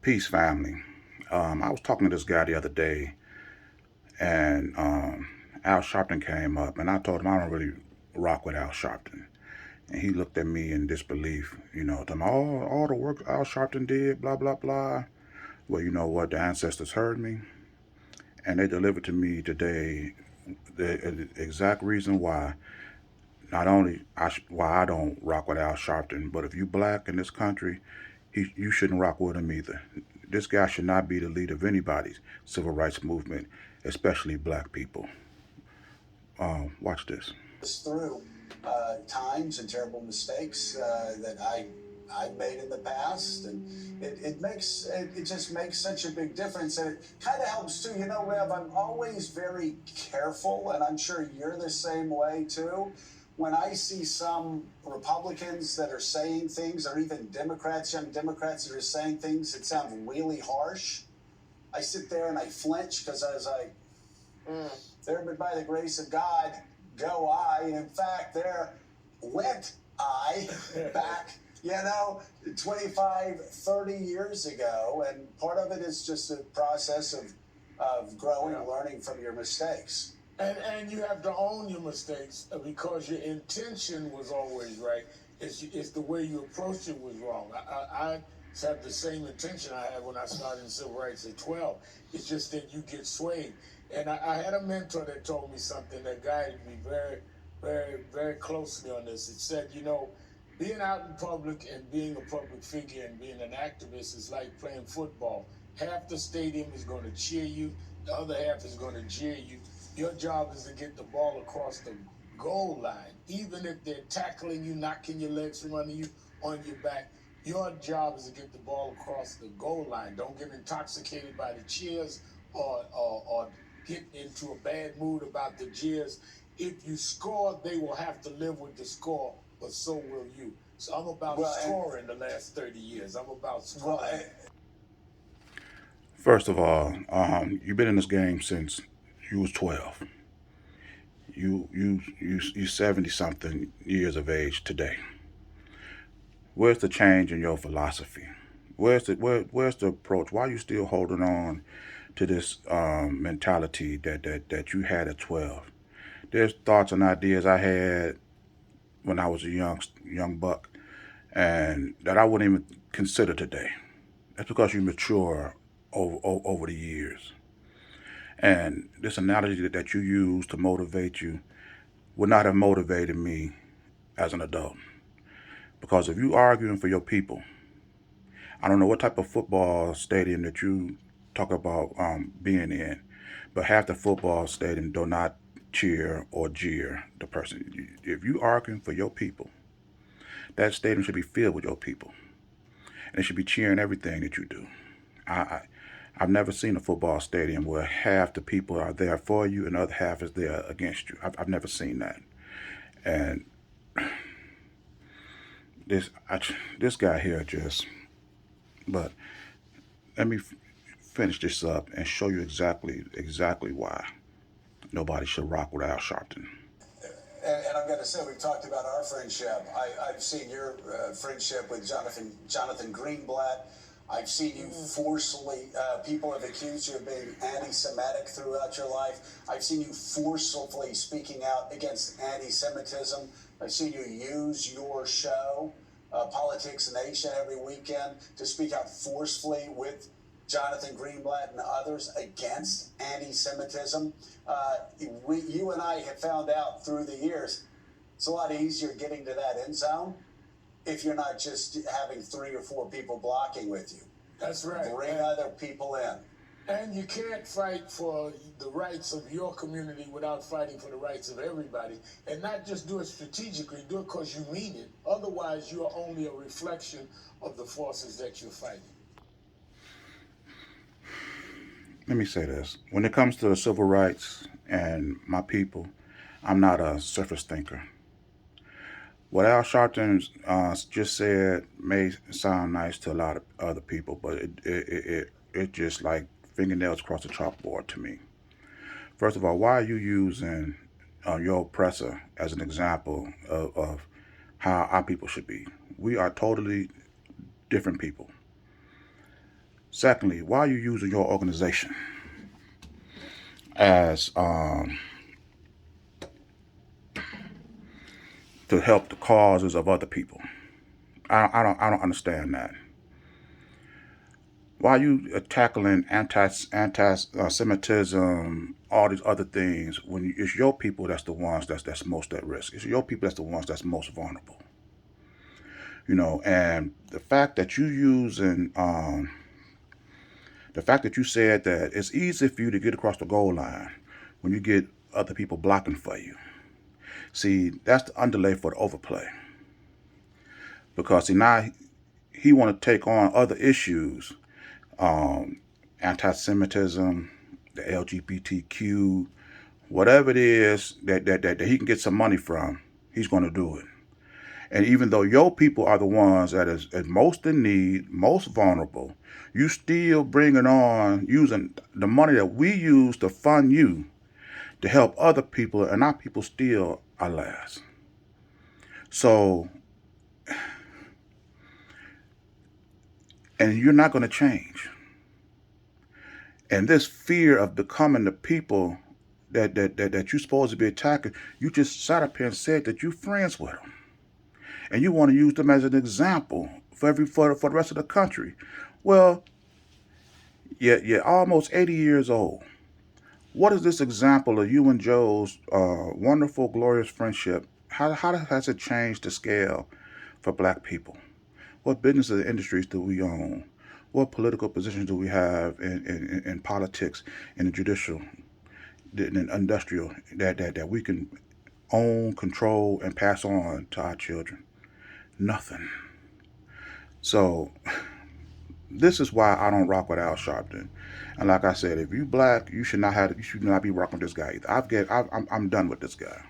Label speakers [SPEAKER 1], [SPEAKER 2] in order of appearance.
[SPEAKER 1] Peace, family. I was talking to this guy the other day, and Al Sharpton came up, and I told him I don't really rock with Al Sharpton. And he looked at me in disbelief, told me, all the work Al Sharpton did, blah, blah, blah. Well, you know what? The ancestors heard me, and they delivered to me today the exact reason why. Not only why I don't rock with Al Sharpton, but if you black in this country, you shouldn't rock with him either. This guy should not be the leader of anybody's civil rights movement, especially black people. Watch this.
[SPEAKER 2] Through times and terrible mistakes that I've made in the past, and it just makes such a big difference, and it kind of helps too. You know, Rev, I'm always very careful, and I'm sure you're the same way too. When I see some Republicans that are saying things, or even Democrats, young Democrats that are saying things that sound really harsh, I sit there and I flinch because I was like, there, but by the grace of God, go I. And in fact, there went I back, 25, 30 years ago. And part of it is just a process of growing and learning from your mistakes.
[SPEAKER 3] And you have to own your mistakes because your intention was always right. It's the way you approached it was wrong. I have the same intention I had when I started in civil rights at 12. It's just that you get swayed. And I had a mentor that told me something that guided me very, very, very closely on this. It said, being out in public and being a public figure and being an activist is like playing football. Half the stadium is going to cheer you, the other half is going to jeer you. Your job is to get the ball across the goal line. Even if they're tackling you, knocking your legs from under you, on your back, your job is to get the ball across the goal line. Don't get intoxicated by the cheers or get into a bad mood about the jeers. If you score, they will have to live with the score, but so will you. So I'm about scoring the last 30 years. I'm about scoring.
[SPEAKER 1] First of all, you've been in this game since you was 12. You 70 something years of age today. Where's the change in your philosophy? Where's the approach? Why are you still holding on to this mentality that you had at 12? There's thoughts and ideas I had when I was a young buck, and that I wouldn't even consider today. That's because you mature over the years. And this analogy that you use to motivate you would not have motivated me as an adult. Because if you arguing for your people, I don't know what type of football stadium that you talk about being in, but half the football stadium do not cheer or jeer the person. If you arguing for your people, that stadium should be filled with your people, and it should be cheering everything that you do. I've never seen a football stadium where half the people are there for you and the other half is there against you. I've never seen that. And this guy here but let me finish this up and show you exactly why nobody should rock with Al Sharpton.
[SPEAKER 2] And I'm going to say, we've talked about our friendship. I've seen your friendship with Jonathan Greenblatt. I've seen you forcefully, people have accused you of being anti-Semitic throughout your life. I've seen you forcefully speaking out against anti-Semitism. I've seen you use your show, Politics Nation, every weekend to speak out forcefully with Jonathan Greenblatt and others against anti-Semitism. You and I have found out through the years, it's a lot easier getting to that end zone if you're not just having 3 or 4 people blocking with you.
[SPEAKER 3] That's right.
[SPEAKER 2] Bring other people in.
[SPEAKER 3] And you can't fight for the rights of your community without fighting for the rights of everybody. And not just do it strategically, do it because you mean it. Otherwise, you are only a reflection of the forces that you're fighting.
[SPEAKER 1] Let me say this. When it comes to civil rights and my people, I'm not a surface thinker. What Al Sharpton just said may sound nice to a lot of other people, but it just like fingernails across the chalkboard to me. First of all, why are you using your oppressor as an example of how our people should be? We are totally different people. Secondly, why are you using your organization as to help the causes of other people? I don't understand that. Why are you tackling anti-Semitism, all these other things, when it's your people that's the ones that's most at risk? It's your people that's the ones that's most vulnerable. And the fact that you said that it's easy for you to get across the goal line when you get other people blocking for you. See, that's the underlay for the overplay. Because see, now he want to take on other issues, anti-Semitism, the LGBTQ, whatever it is that he can get some money from, he's going to do it. And even though your people are the ones that is most in need, most vulnerable, you still bringing on using the money that we use to fund you to help other people, and our people still are last. So, and you're not going to change. And this fear of becoming the people that you're supposed to be attacking, you just sat up here and said that you're friends with them. And you want to use them as an example for the rest of the country. Well, you're almost 80 years old. What is this example of you and Joe's wonderful, glorious friendship? How has it changed the scale for black people? What businesses and industries do we own? What political positions do we have in politics, in the judicial, in the industrial, that we can own, control, and pass on to our children? Nothing. So this is why I don't rock with Al Sharpton. And like I said, if you black, you should not be rocking with this guy either. I'm done with this guy.